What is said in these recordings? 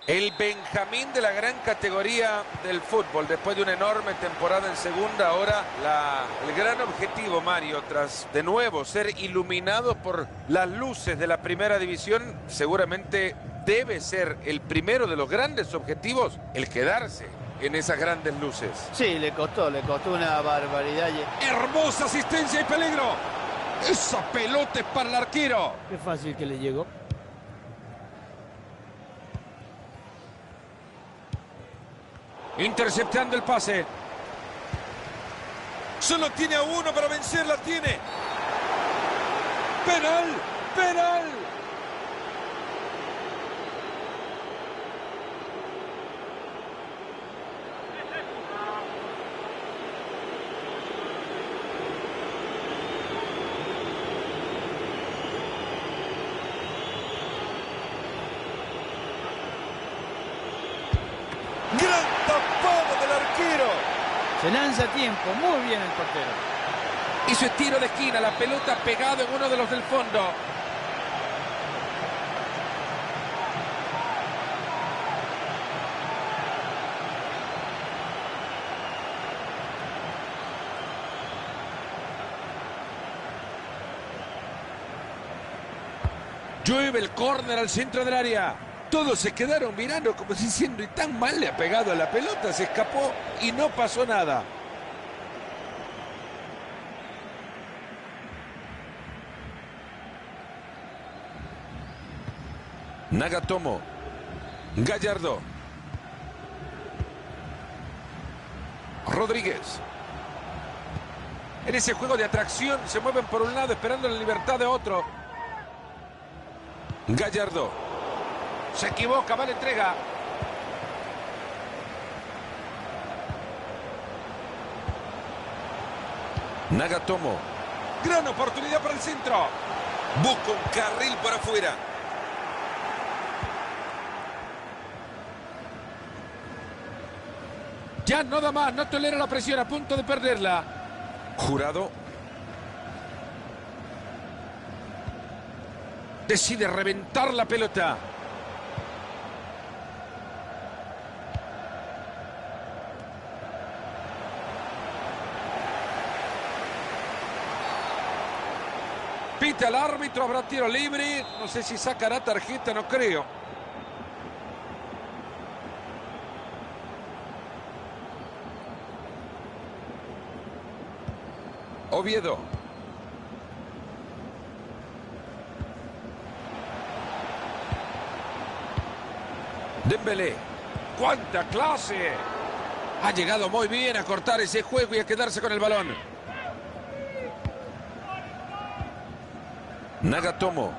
El Benjamín de la gran categoría del fútbol, después de una enorme temporada en segunda, ahora el gran objetivo, Mario, tras de nuevo ser iluminado por las luces de la primera división, seguramente debe ser el primero de los grandes objetivos, el quedarse en esas grandes luces. Sí, le costó una barbaridad. Hermosa asistencia y peligro. Esa pelota es para el arquero. Qué fácil que le llegó. Interceptando el pase. Solo tiene a uno para vencerla, tiene. Penal, penal. Gran tapado del arquero. Se lanza a tiempo, muy bien el portero. Hizo tiro de esquina, la pelota pegado en uno de los del fondo. Llueve el córner al centro del área. Todos se quedaron mirando como diciendo, y tan mal le ha pegado a la pelota, se escapó y no pasó nada. Nagatomo. Gallardo. Rodríguez. En ese juego de atracción se mueven por un lado esperando la libertad de otro. Gallardo. Se equivoca, va la entrega. Nagatomo. Gran oportunidad para el centro. Busca un carril por afuera. Ya no da más, no tolera la presión, a punto de perderla. Jurado. Decide reventar la pelota. Pita el árbitro, habrá tiro libre. No sé si sacará tarjeta, no creo. Oviedo. Dembélé. ¡Cuánta clase! Ha llegado muy bien a cortar ese juego y a quedarse con el balón. Nagatomo.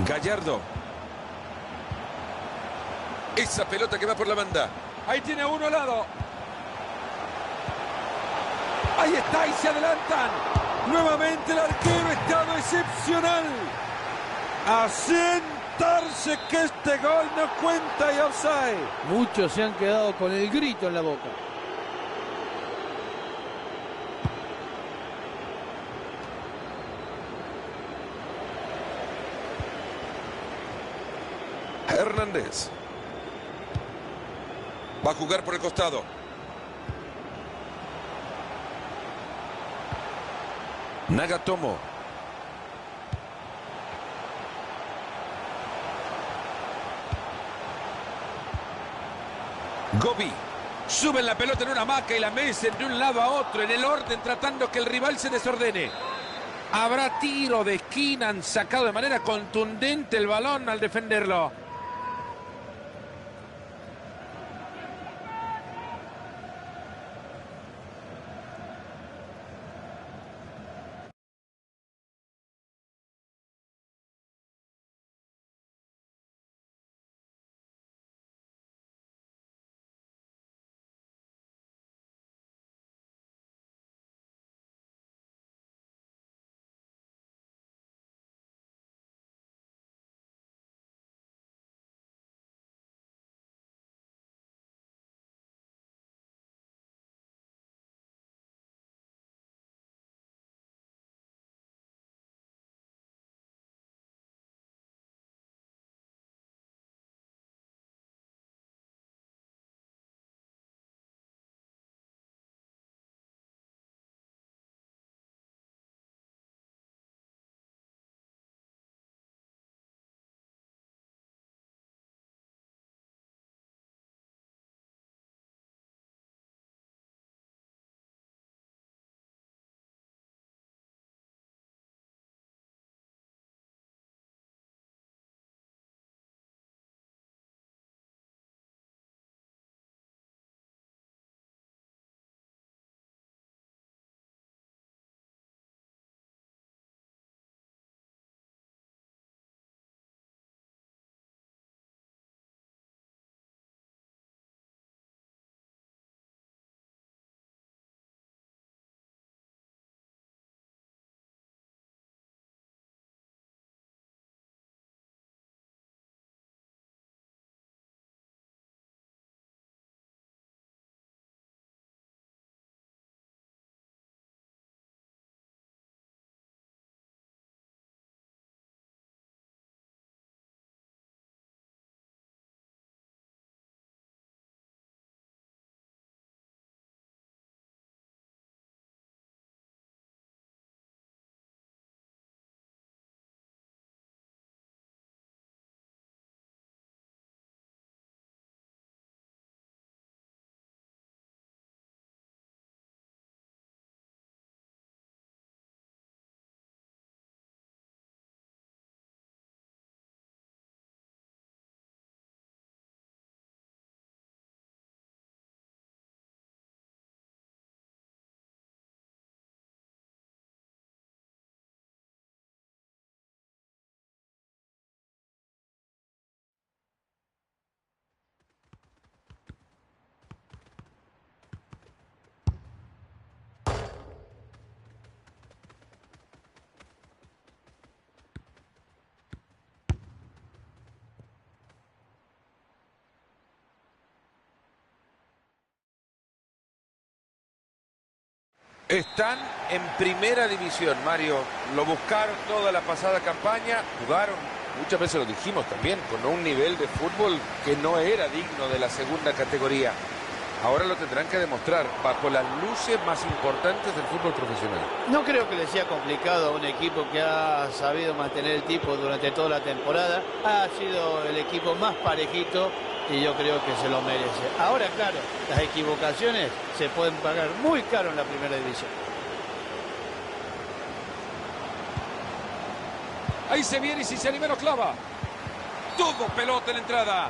Gallardo. Esa pelota que va por la banda. Ahí tiene uno al lado. Ahí está y se adelantan. Nuevamente el arquero, estado excepcional. A sentarse que este gol no cuenta y offside. Muchos se han quedado con el grito en la boca. Hernández. Va a jugar por el costado. Nagatomo. Gobi. Suben la pelota en una hamaca y la mecen de un lado a otro en el orden tratando que el rival se desordene. Habrá tiro de esquina, han sacado de manera contundente el balón al defenderlo. Están en primera división, Mario. Lo buscaron toda la pasada campaña, jugaron, muchas veces lo dijimos también, con un nivel de fútbol que no era digno de la segunda categoría. Ahora lo tendrán que demostrar bajo las luces más importantes del fútbol profesional. No creo que le sea complicado a un equipo que ha sabido mantener el tipo durante toda la temporada. Ha sido el equipo más parejito y yo creo que se lo merece. Ahora, claro, las equivocaciones se pueden pagar muy caro en la primera división. Ahí se viene y si se anima lo clava. Todo pelota en la entrada.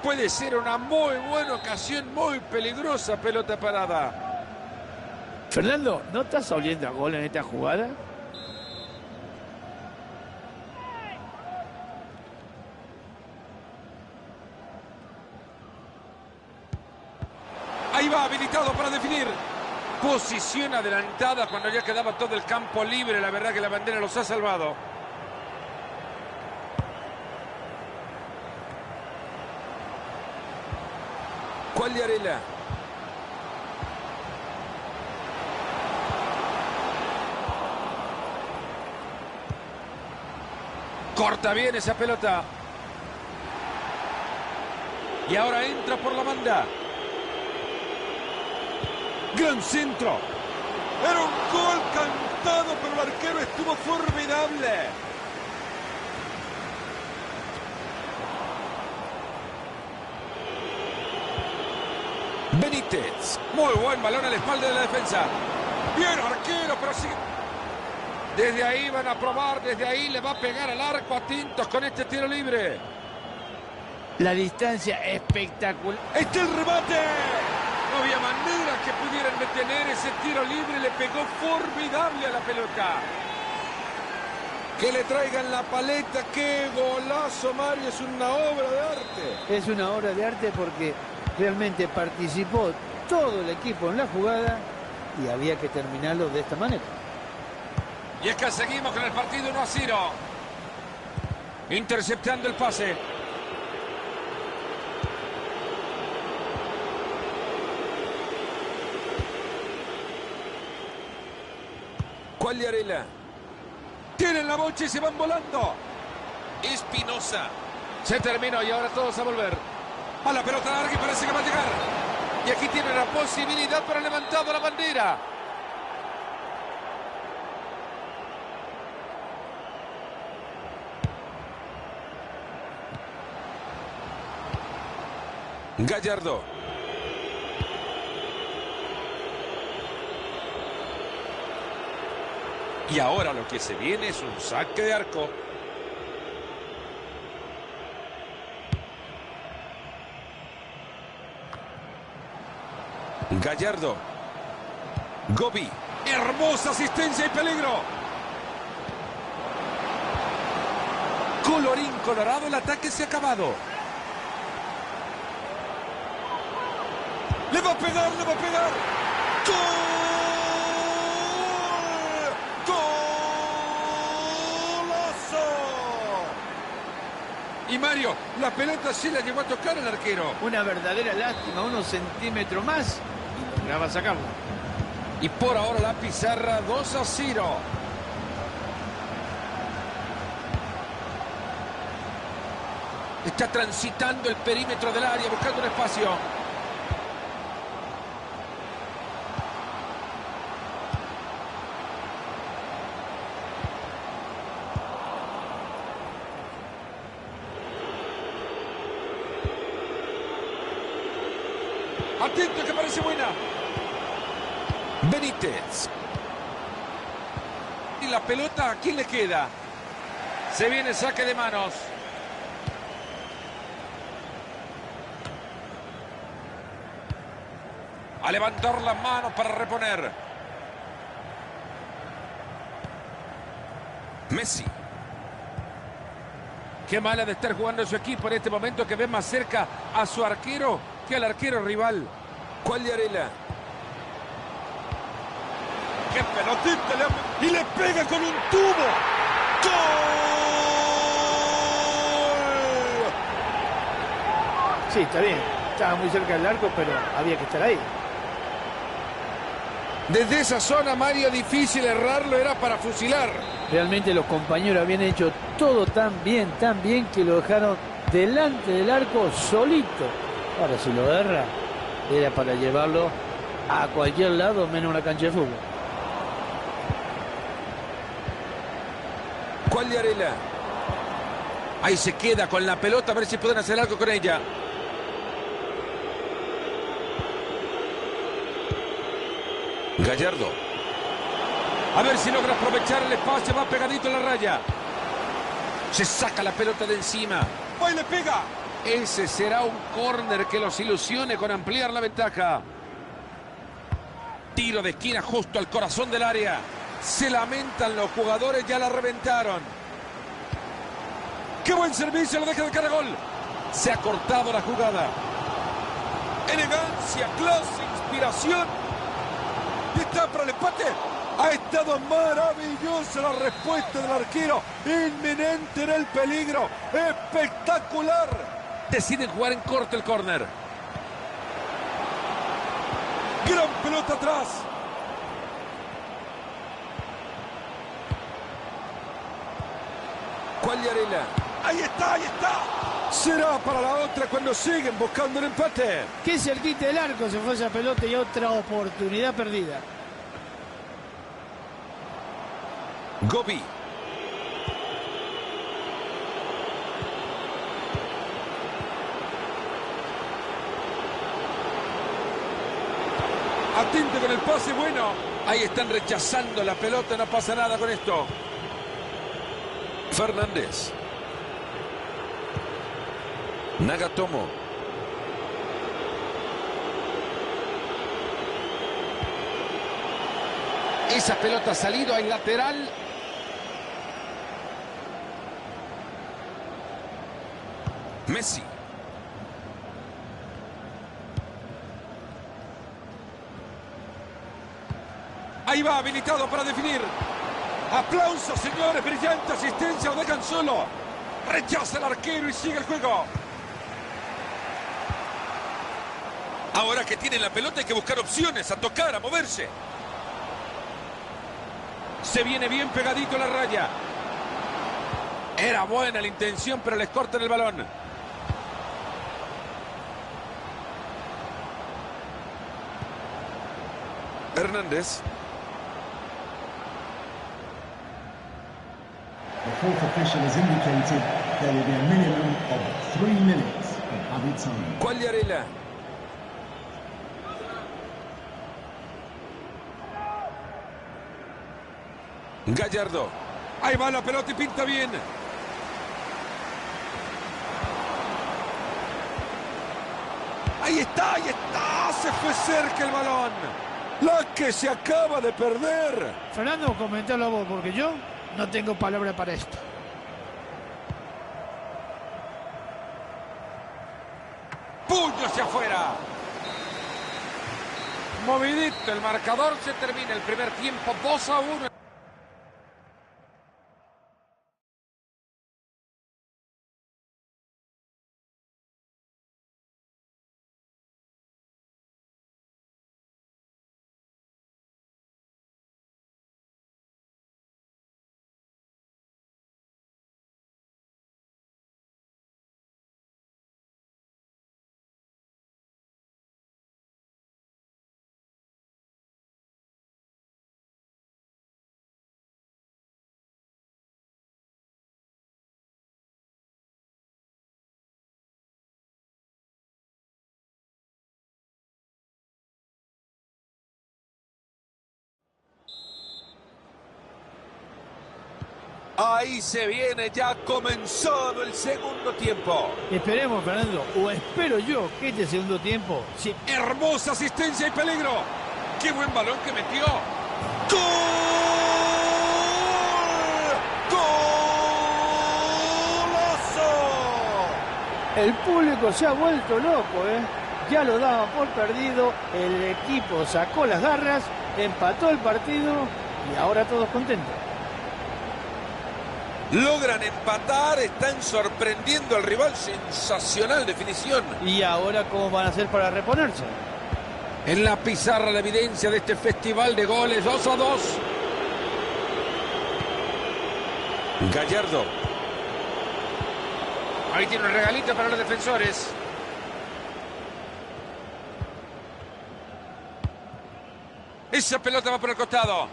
Puede ser una muy buena ocasión, muy peligrosa pelota parada. Fernando, ¿no estás oliendo a gol en esta jugada? Ahí va, habilitado para definir. Posición adelantada cuando ya quedaba todo el campo libre. La verdad que la bandera los ha salvado. Quagliarella. Corta bien esa pelota. Y ahora entra por la banda. Gran centro. Era un gol cantado, pero el arquero estuvo formidable. Benítez. Muy buen balón a la espalda de la defensa. Bien arquero, pero sigue. Desde ahí van a probar, desde ahí le va a pegar al arco. Atentos con este tiro libre. La distancia espectacular. ¡Está el remate! No había manera que pudieran detener ese tiro libre. Le pegó formidable a la pelota. Que le traigan la paleta. ¡Qué golazo, Mario! Es una obra de arte. Es una obra de arte porque realmente participó todo el equipo en la jugada y había que terminarlo de esta manera. Y es que seguimos con el partido 1-0. Interceptando el pase. Quagliarella. Tienen la bocha y se van volando. Espinosa. Se terminó y ahora todos a volver. A la pelota larga y parece que va a llegar. Y aquí tiene la posibilidad para levantado la bandera. Gallardo. Y ahora lo que se viene es un saque de arco. Gallardo. Gobi. Hermosa asistencia y peligro. Colorín colorado, el ataque se ha acabado. Le va a pegar, le va a pegar. ¡Gol! ¡Golazo! Y Mario, la pelota sí la llegó a tocar el arquero. Una verdadera lástima, unos centímetros más y lograba sacarlo. Y por ahora la pizarra 2-0. Está transitando el perímetro del área, buscando un espacio. Atento que parece buena. Benítez. Y la pelota, ¿a quién le queda? Se viene saque de manos. A levantar las manos para reponer. Messi. Qué mala de estar jugando su equipo en este momento, que ve más cerca a su arquero que al arquero rival. Quagliarella. ¡Qué pelotita! Y le pega con un tubo. ¡Gol! Sí, está bien. Estaba muy cerca del arco, pero había que estar ahí. Desde esa zona, Mario, difícil errarlo, era para fusilar. Realmente los compañeros habían hecho todo tan bien que lo dejaron delante del arco solito. Ahora, si lo erra, era para llevarlo a cualquier lado, menos una cancha de fútbol. Quagliarella. Ahí se queda con la pelota, a ver si pueden hacer algo con ella. Gallardo. A ver si logra aprovechar el espacio, va pegadito a la raya. Se saca la pelota de encima. ¡Pues le pega! Ese será un córner que los ilusione con ampliar la ventaja. Tiro de esquina justo al corazón del área. Se lamentan los jugadores, ya la reventaron. ¡Qué buen servicio! Lo deja de cara a gol. Se ha cortado la jugada. Elegancia, clase, inspiración. Y está para el empate. Ha estado maravillosa la respuesta del arquero. Inminente en el peligro. Espectacular. Deciden jugar en corto el córner. Gran pelota atrás. Quagliarella. Ahí está, ahí está. Será para la otra cuando siguen buscando el empate. Qué cerquita del arco se fue esa pelota y otra oportunidad perdida. Gobi. Atento con el pase, bueno. Ahí están rechazando la pelota, no pasa nada con esto. Fernández. Nagatomo. Esa pelota ha salido al lateral. Messi. Ahí va, habilitado para definir. Aplausos, señores. Brillante asistencia. Lo dejan solo. Rechaza el arquero y sigue el juego. Ahora que tienen la pelota hay que buscar opciones, a tocar, a moverse. Se viene bien pegadito a la raya. Era buena la intención, pero les cortan el balón. Hernández. The fourth official has indicated there will be a minimum of 3 minutes of added time. Quagliarella. Gallardo. Ahí va la pelota y pinta bien. Ahí está, ahí está. Se fue cerca el balón. La que se acaba de perder. Fernando, comentalo a vos, porque yo no tengo palabra para esto. Puño hacia afuera. Movidito el marcador, se termina el primer tiempo 2-1. Ahí se viene, ya ha comenzado el segundo tiempo. Esperemos, Fernando, o espero yo que este segundo tiempo... Sí. Hermosa asistencia y peligro. ¡Qué buen balón que metió! ¡Gol! ¡Golazo! El público se ha vuelto loco, ¿eh? Ya lo daban por perdido, el equipo sacó las garras, empató el partido y ahora todos contentos. Logran empatar, están sorprendiendo al rival. Sensacional definición. ¿Y ahora cómo van a hacer para reponerse? En la pizarra la evidencia de este festival de goles. 2-2. Gallardo. Ahí tiene un regalito para los defensores. Esa pelota va por el costado.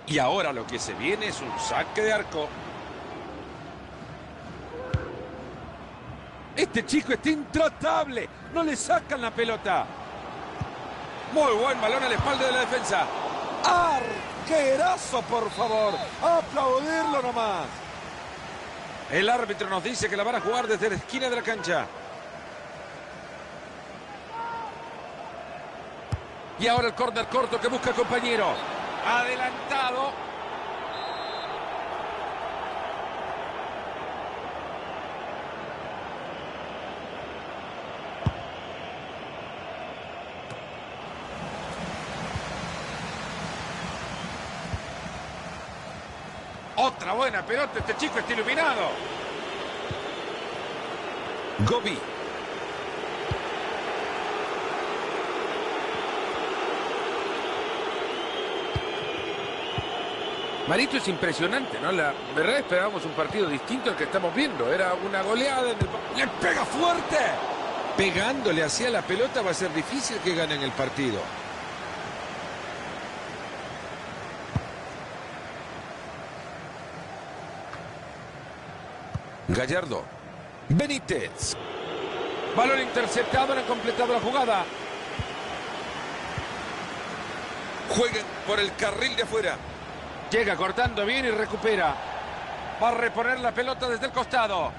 Y ahora lo que se viene es un saque de arco. Este chico está intratable. No le sacan la pelota. Muy buen balón a la espalda de la defensa. ¡Arquerazo, por favor! ¡Aplaudirlo nomás! El árbitro nos dice que la van a jugar desde la esquina de la cancha. Y ahora el córner corto que busca compañero. Adelantado. Otra buena pelota, este chico está iluminado. Gobi. Marito, es impresionante, ¿no? La verdad esperábamos un partido distinto al que estamos viendo. Era una goleada en el... ¡Le pega fuerte! Pegándole hacia la pelota va a ser difícil que ganen el partido. Gallardo. Benítez. Balón interceptado, no han completado la jugada. Jueguen por el carril de afuera. Llega cortando bien y recupera. Va a reponer la pelota desde el costado.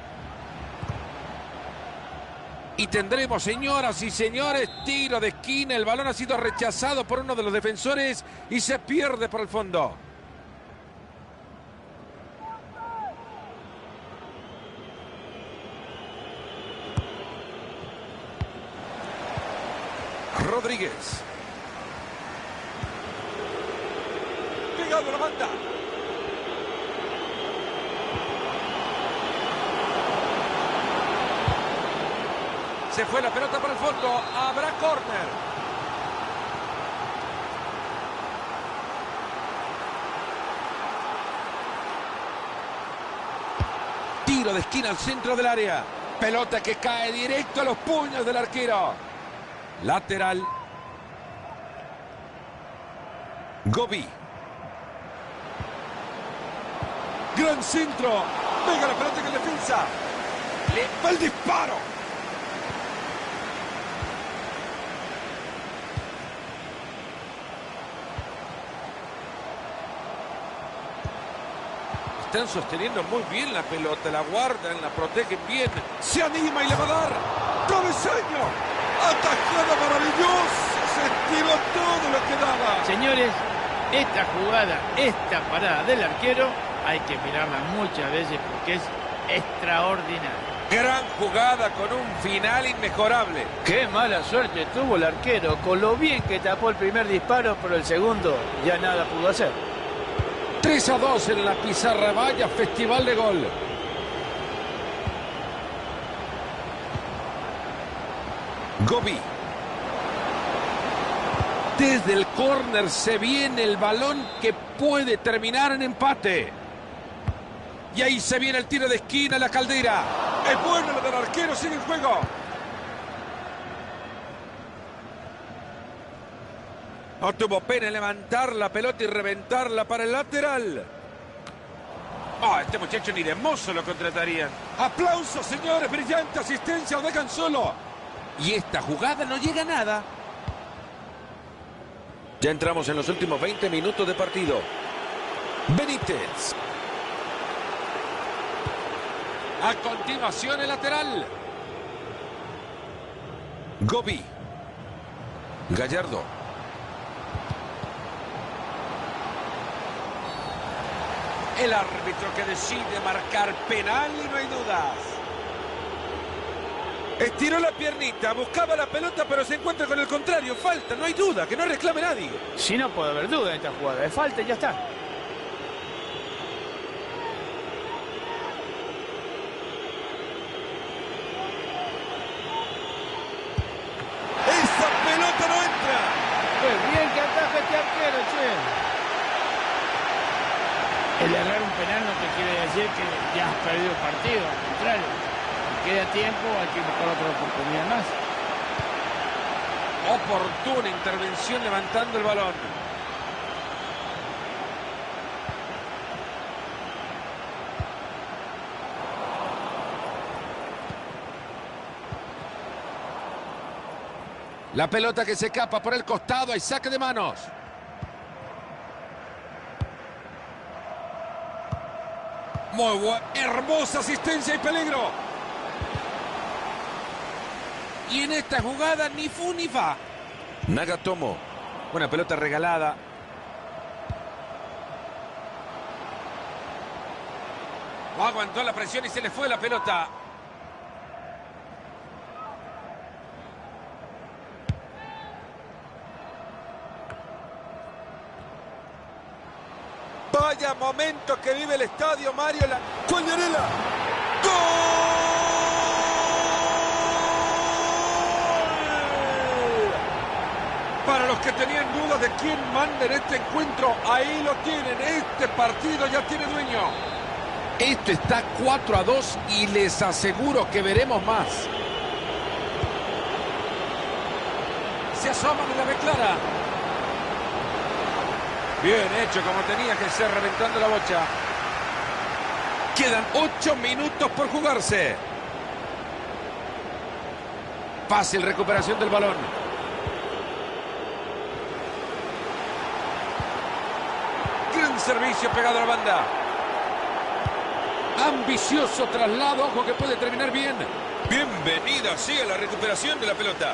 Y tendremos, señoras y señores, tiro de esquina. El balón ha sido rechazado por uno de los defensores y se pierde por el fondo. Rodríguez. Pegado la banda. Se fue la pelota para el fondo. Habrá córner. Tiro de esquina al centro del área. Pelota que cae directo a los puños del arquero. Lateral. Gobi. Gran centro. Pega la pelota que defensa. Le va el disparo. Están sosteniendo muy bien la pelota. La guardan, la protegen bien. Se anima y le va a dar. ¡Travesaño! ¡Atajada maravillosa! Se estiró todo lo que daba. Señores, esta jugada, esta parada del arquero, hay que mirarla muchas veces porque es extraordinaria. Gran jugada con un final inmejorable. Qué mala suerte tuvo el arquero, con lo bien que tapó el primer disparo, pero el segundo ya nada pudo hacer. 3-2 en la pizarra. Vaya festival de gol. Gobi. Desde el córner se viene el balón que puede terminar en empate. Y ahí se viene el tiro de esquina, la Caldera. Es bueno lo del arquero, sigue el juego. No tuvo pena en levantar la pelota y reventarla para el lateral. Oh, este muchacho ni de mozo lo contratarían. Aplausos, señores, brillante asistencia, lo dejan solo. Y esta jugada no llega a nada. Ya entramos en los últimos 20 minutos de partido. Benítez. A continuación el lateral. Gobi. Gallardo. El árbitro que decide marcar penal y no hay dudas. Estiró la piernita, buscaba la pelota, pero se encuentra con el contrario. Falta, no hay duda, que no reclame nadie. Si no puede haber duda en esta jugada, es falta y ya está. este arquero, che. El errar un penal no te quiere decir que ya has perdido el partido, al contrario. Si queda tiempo, hay que buscar otra oportunidad más. Oportuna intervención levantando el balón. La pelota que se escapa por el costado, hay saque de manos. Muy buena, hermosa asistencia y peligro. Y en esta jugada ni fu ni fa. Nagatomo. Buena pelota regalada. Aguantó la presión y se le fue la pelota. Vaya momento que vive el estadio, Mario. Cuagliarella. ¡Gol! Para los que tenían dudas de quién manda en este encuentro, ahí lo tienen. Este partido ya tiene dueño. Esto está 4-2 y les aseguro que veremos más. Se asoman y la ve clara. Bien hecho, como tenía que ser, reventando la bocha. Quedan 8 minutos por jugarse. Fácil recuperación del balón. Gran servicio pegado a la banda. Ambicioso traslado, ojo que puede terminar bien. Bienvenida, sigue la recuperación de la pelota.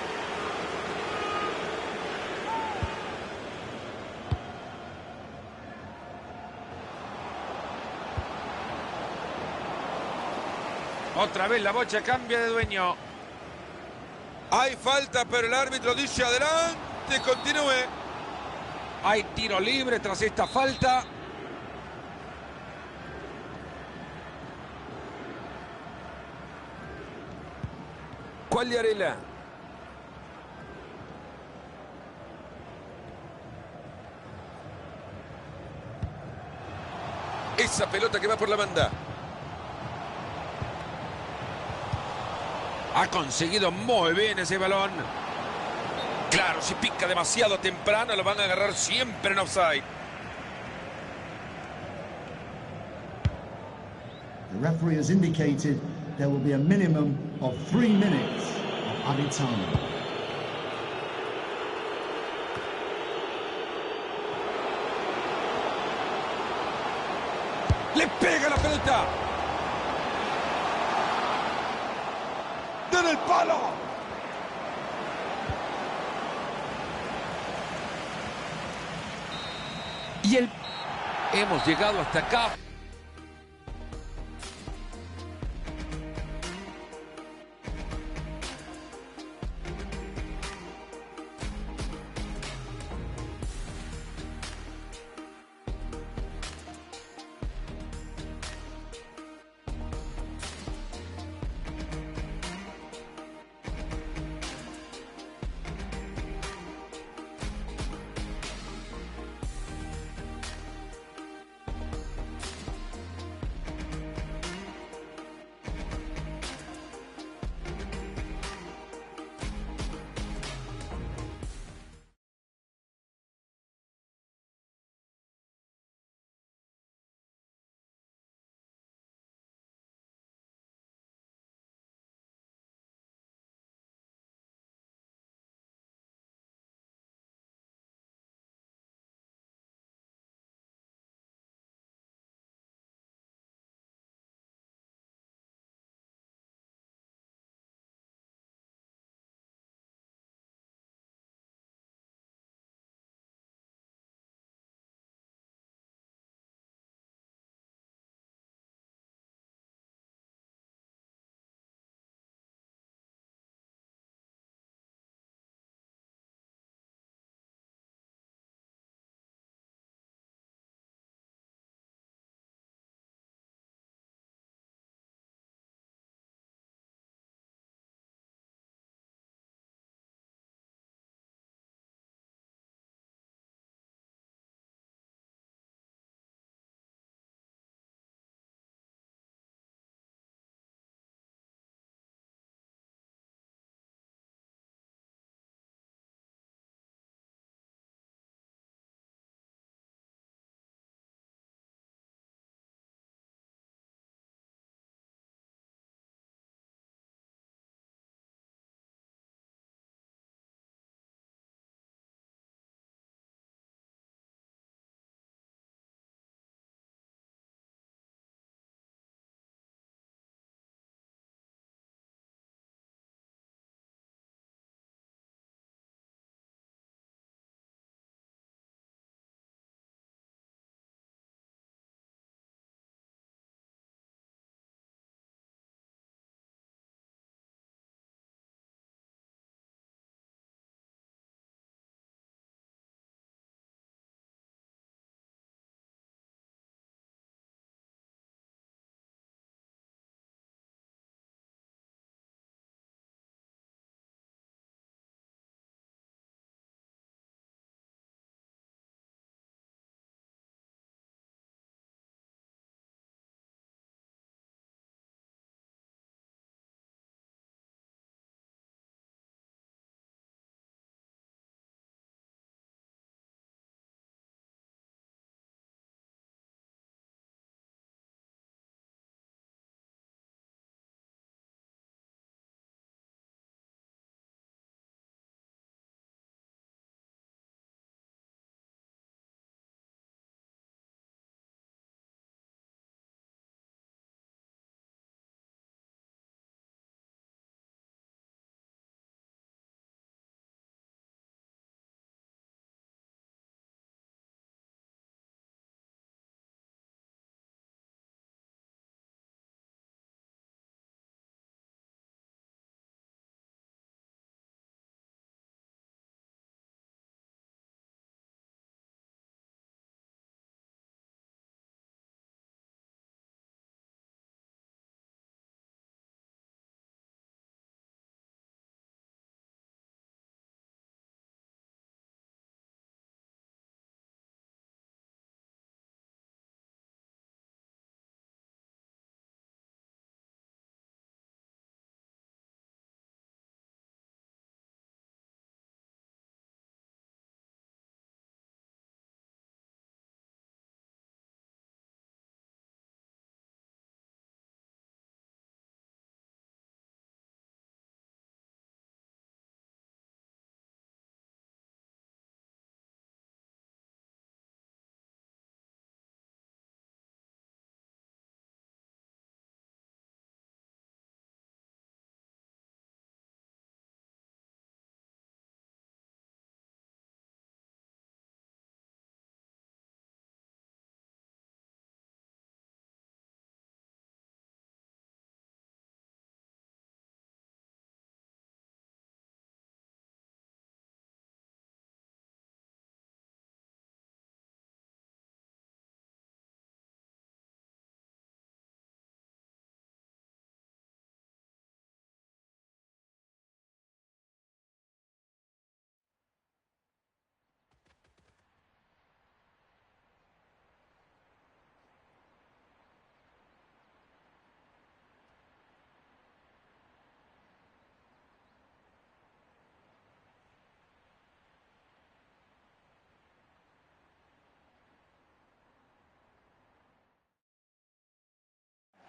Otra vez la bocha cambia de dueño. Hay falta, pero el árbitro dice adelante, continúe. Hay tiro libre tras esta falta. Quagliarella. Esa pelota que va por la banda. Ha conseguido muy bien ese balón. Claro, si pica demasiado temprano lo van a agarrar siempre en offside. The referee has indicated there will be a minimum of 3 minutes of added time. Le pega la pelota. ¡Den el palo! Y hemos llegado hasta acá.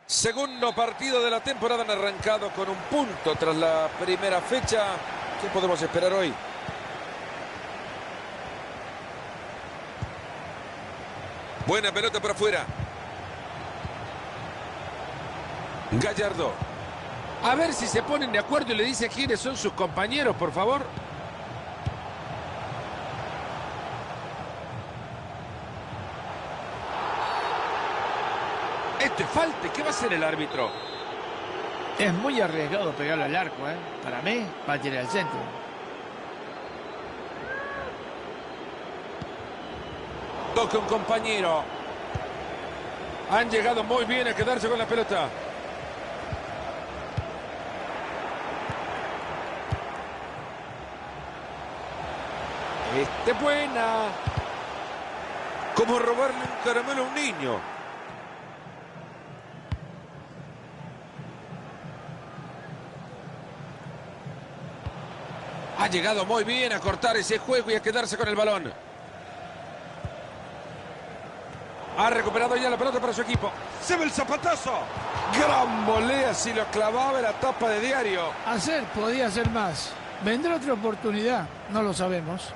Segundo partido de la temporada, han arrancado con un punto tras la primera fecha. ¿Qué podemos esperar hoy? Buena pelota por afuera. Gallardo. A ver si se ponen de acuerdo y le dice quiénes son sus compañeros, por favor. Esto es falta. ¿Qué va a hacer el árbitro? Es muy arriesgado pegarle al arco, ¿eh? Para mí, va a tirar al centro. Toca un compañero. Han llegado muy bien a quedarse con la pelota. Esta es buena. Como robarle un caramelo a un niño. Ha llegado muy bien a cortar ese juego y a quedarse con el balón. Ha recuperado ya la pelota para su equipo. Se ve el zapatazo. Gran volea, si lo clavaba en la tapa de diario. Podía hacer más. ¿Vendrá otra oportunidad? No lo sabemos.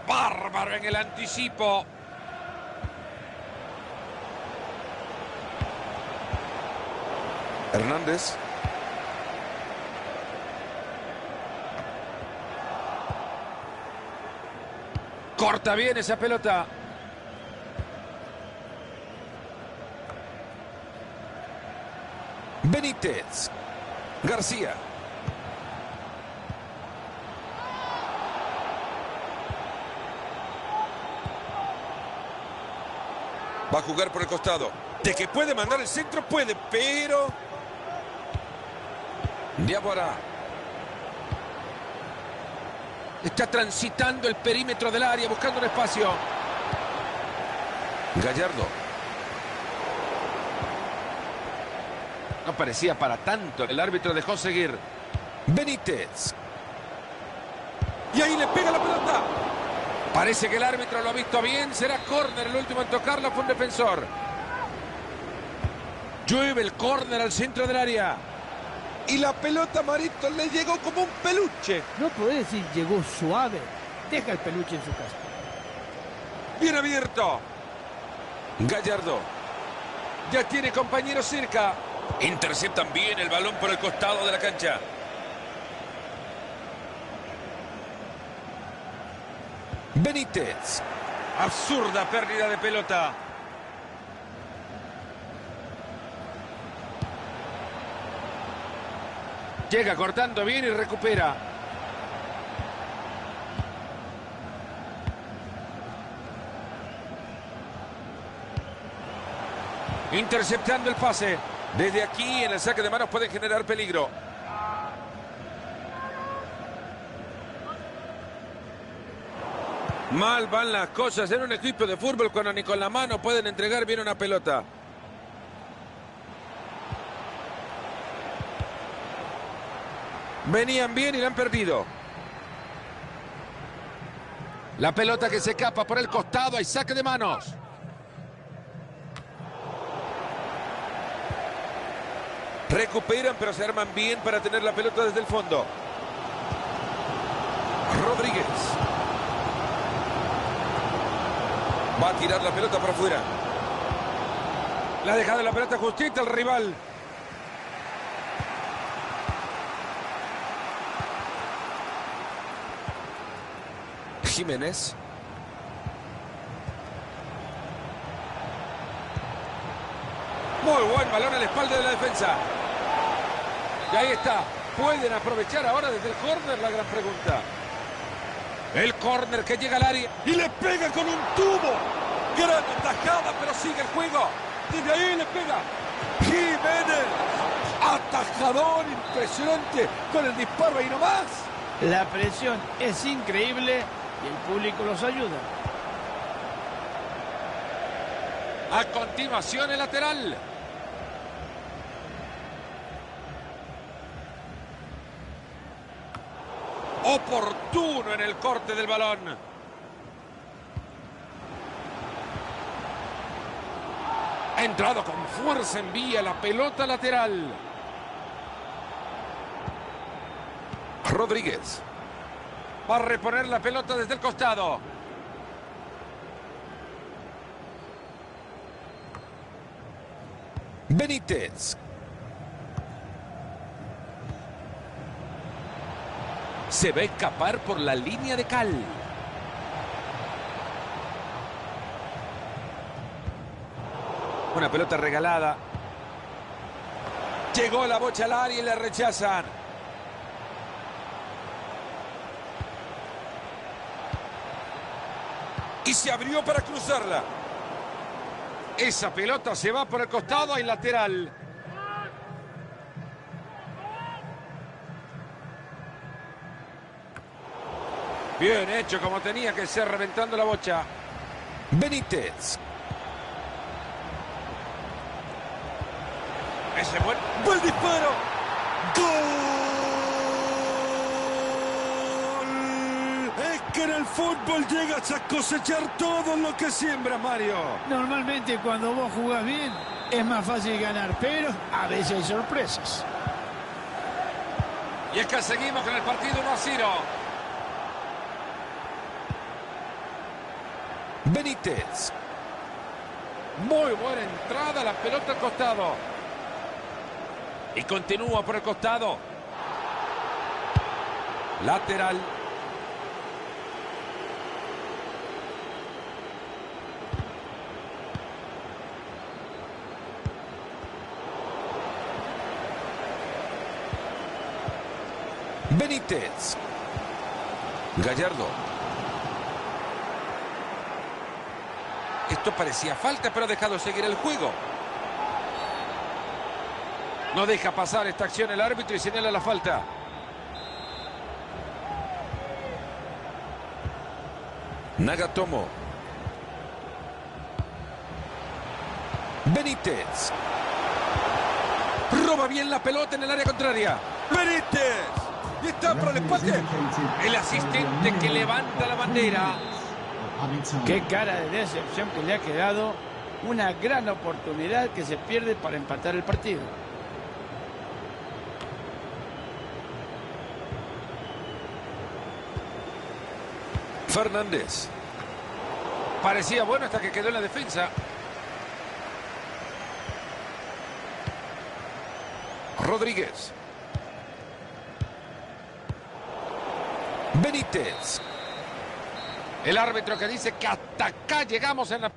Bárbaro en el anticipo. Hernández. Corta bien esa pelota. Benítez. García. Va a jugar por el costado. De que puede mandar el centro, puede, pero... Diabora. Está transitando el perímetro del área, buscando un espacio. Gallardo. No parecía para tanto. El árbitro dejó seguir. Benítez. Y ahí le pega la pelota. Parece que el árbitro lo ha visto bien. Será córner. El último en tocarla fue un defensor. Llueve el córner al centro del área. Y la pelota, Marito, le llegó como un peluche. No podés decir llegó suave. Deja el peluche en su casa. Bien abierto. Gallardo. Ya tiene compañeros cerca. Interceptan bien el balón por el costado de la cancha. Benítez. Absurda pérdida de pelota. Llega cortando bien y recupera. Interceptando el pase. Desde aquí en el saque de manos pueden generar peligro. Mal van las cosas en un equipo de fútbol cuando ni con la mano pueden entregar bien una pelota. Venían bien y la han perdido. La pelota que se escapa por el costado. Hay saque de manos. Recuperan, pero se arman bien para tener la pelota desde el fondo. Rodríguez. Va a tirar la pelota para afuera. Le ha dejado la pelota justita al rival. Jiménez. Muy buen balón a la espalda de la defensa. Y ahí está. ¿Pueden aprovechar ahora desde el córner? La gran pregunta. El córner que llega al área. Y le pega con un tubo. Gran atajada, pero sigue el juego. Desde ahí le pega. Jiménez. Atajador impresionante con el disparo ahí nomás. La presión es increíble y el público los ayuda. A continuación el lateral. Oportuno en el corte del balón. entrado con fuerza, envía la pelota lateral. Rodríguez. Va a reponer la pelota desde el costado. Benítez. Se va a escapar por la línea de cal. Una pelota regalada. Llegó la bocha al área y la rechazan. Y se abrió para cruzarla. Esa pelota se va por el costado, hay lateral. Bien hecho, como tenía que ser, reventando la bocha. Benítez. Ese buen... ¡Buen disparo! ¡Gol! Es que en el fútbol llegas a cosechar todo lo que siembra, Mario. Normalmente cuando vos jugás bien es más fácil ganar, pero a veces hay sorpresas. Y es que seguimos con el partido 1-0. Benítez. Muy buena entrada, la pelota al costado. Y continúa por el costado. Lateral. Benítez. Gallardo. Esto parecía falta, pero ha dejado seguir el juego. No deja pasar esta acción el árbitro y señala la falta. Nagatomo. Benítez. Roba bien la pelota en el área contraria. Benítez. Y está para el empate. El asistente que levanta la bandera. Qué cara de decepción que le ha quedado. Una gran oportunidad que se pierde para empatar el partido. Fernández. Parecía bueno hasta que quedó en la defensa. Rodríguez. Benítez. El árbitro que dice que hasta acá llegamos en la...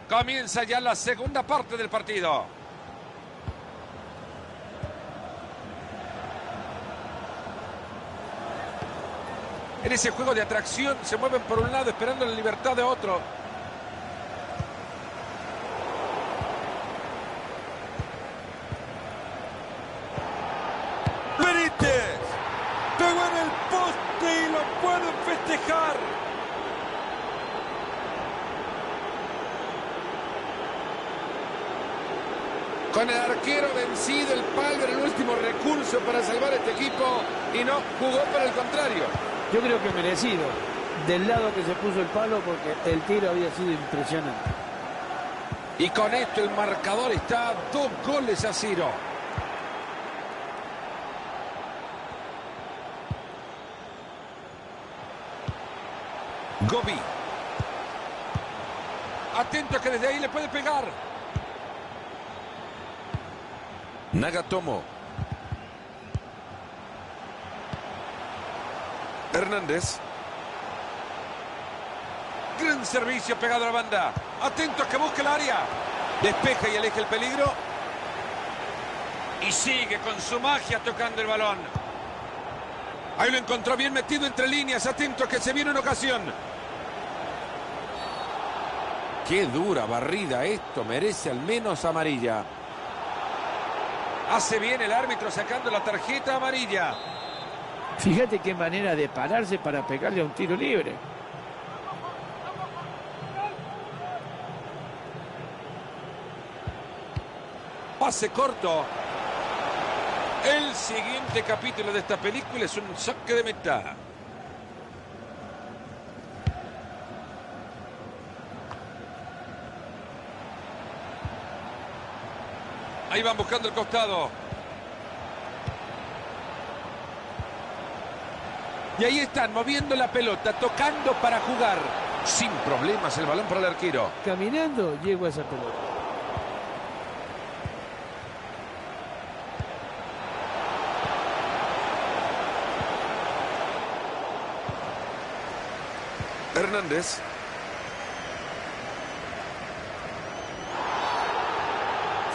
Comienza ya la segunda parte del partido. En ese juego de atracción se mueven por un lado esperando la libertad de otro. Benítez. Pegó en el poste y lo pueden festejar. Con el arquero vencido, el palo era el último recurso para salvar a este equipo y no jugó para el contrario. Yo creo que merecido, del lado que se puso el palo, porque el tiro había sido impresionante. Y con esto el marcador está a 2 goles a 0. Gobi. Atento que desde ahí le puede pegar. Nagatomo. Hernández. Gran servicio pegado a la banda. Atento a que busque el área. Despeja y aleja el peligro. Y sigue con su magia tocando el balón. Ahí lo encontró bien metido entre líneas. Atento a que se viene una ocasión. Qué dura barrida esto. Merece al menos amarilla. Hace bien el árbitro sacando la tarjeta amarilla. Fíjate qué manera de pararse para pegarle a un tiro libre. Pase corto. El siguiente capítulo de esta película es un saque de meta. Ahí van buscando el costado. Y ahí están moviendo la pelota, tocando para jugar. Sin problemas el balón para el arquero. Caminando llegó a esa pelota. Hernández.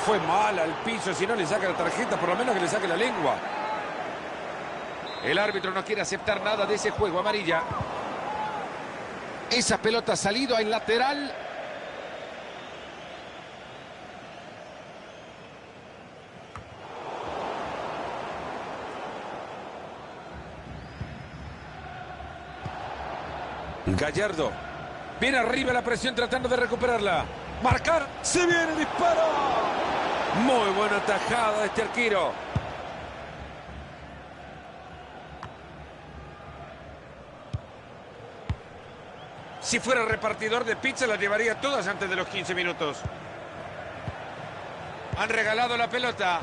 Fue mal al piso. Si no le saca la tarjeta, por lo menos que le saque la lengua. El árbitro no quiere aceptar nada de ese juego. Amarilla. Esa pelota ha salido en lateral. Gallardo. Viene arriba la presión tratando de recuperarla. Marcar. Se viene el disparo. Muy buena tajada de este arquero. Si fuera repartidor de pizza las llevaría todas antes de los 15 minutos. Han regalado la pelota.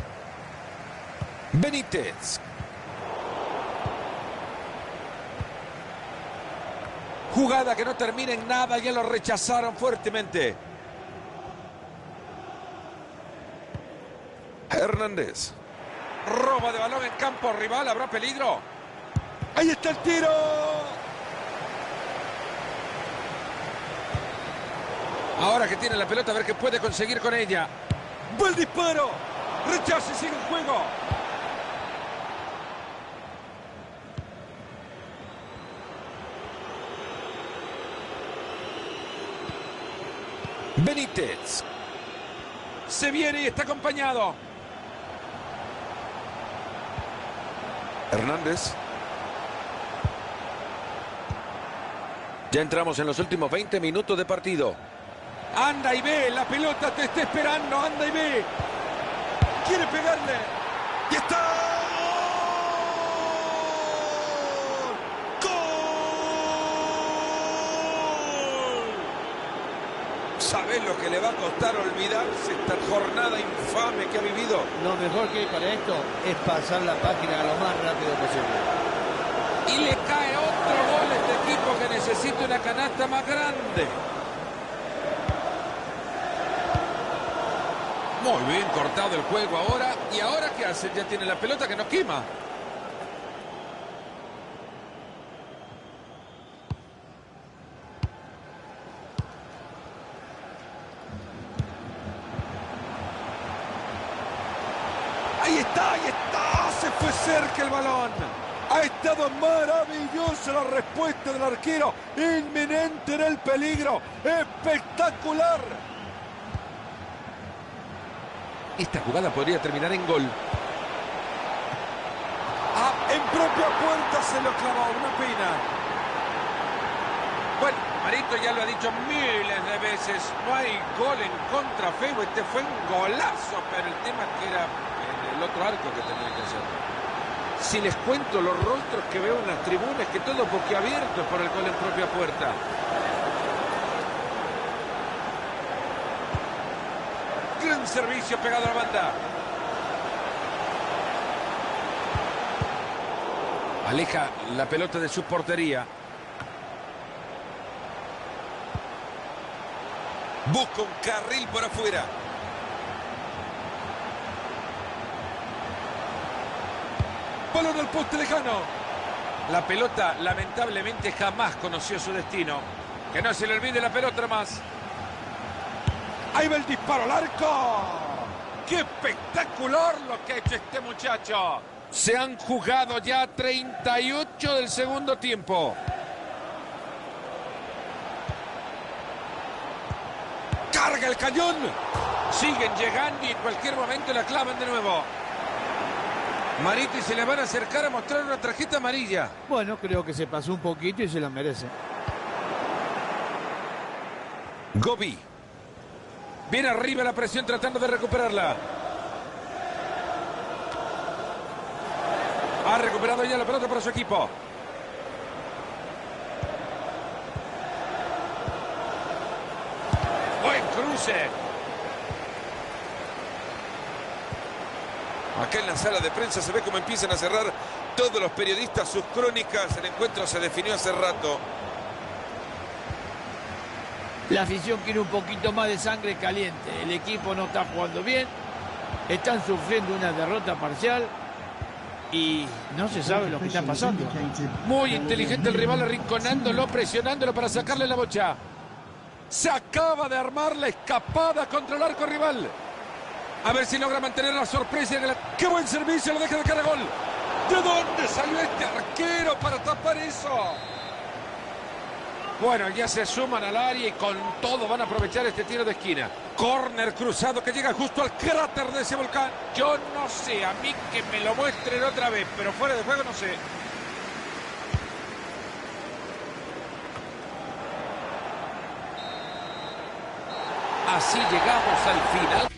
Benítez. Jugada que no termina en nada, ya lo rechazaron fuertemente. Hernández. Roba de balón en campo rival, ¿habrá peligro? Ahí está el tiro. Ahora que tiene la pelota, a ver qué puede conseguir con ella. Buen disparo. Rechaza y sigue el juego. Benítez. Se viene y está acompañado. Hernández. Ya entramos en los últimos 20 minutos de partido. Anda y ve, la pelota te está esperando, anda y ve. Quiere pegarle. Y está. ¡Gol! ¿Sabés lo que le va a costar olvidarse esta jornada infame que ha vivido? Lo mejor que hay para esto es pasar la página lo más rápido posible. Y le cae otro gol a este equipo que necesita una canasta más grande. Muy bien cortado el juego ahora. ¿Y ahora qué hace? Ya tiene la pelota que nos quema. Ahí está, ahí está. Se fue cerca el balón. Ha estado maravillosa la respuesta del arquero. Inminente en el peligro. Espectacular. Esta jugada podría terminar en gol. En propia puerta se lo clavó. Una pena. Bueno, Marito ya lo ha dicho miles de veces. No hay gol en contra feo. Este fue un golazo. Pero el tema es que era en el otro arco que tenía que hacer. Si les cuento los rostros que veo en las tribunas, que todos boquiabiertos por el gol en propia puerta. Gran servicio pegado a la banda. Aleja la pelota de su portería. Busca un carril por afuera. Balón al poste lejano. La pelota lamentablemente jamás conoció su destino. Que no se le olvide la pelota más. Ahí va el disparo al arco. ¡Qué espectacular lo que ha hecho este muchacho! Se han jugado ya 38 del segundo tiempo. ¡Carga el cañón! Siguen llegando y en cualquier momento la clavan de nuevo. Mariti se le van a acercar a mostrar una tarjeta amarilla. Bueno, creo que se pasó un poquito y se lo merece. Gobi. Viene arriba la presión tratando de recuperarla. Ha recuperado ya la pelota para su equipo. Buen cruce. Acá en la sala de prensa se ve cómo empiezan a cerrar todos los periodistas sus crónicas. El encuentro se definió hace rato. La afición quiere un poquito más de sangre caliente. El equipo no está jugando bien. Están sufriendo una derrota parcial. Y no se sabe lo que está pasando. Muy inteligente el rival, arrinconándolo, presionándolo para sacarle la bocha. Se acaba de armar la escapada contra el arco rival. A ver si logra mantener la sorpresa. ¡Qué buen servicio! Lo deja de cara a gol. ¿De dónde salió este arquero para tapar eso? Bueno, ya se suman al área y con todo van a aprovechar este tiro de esquina. Córner cruzado que llega justo al cráter de ese volcán. Yo no sé, a mí que me lo muestren otra vez, pero fuera de juego no sé. Así llegamos al final.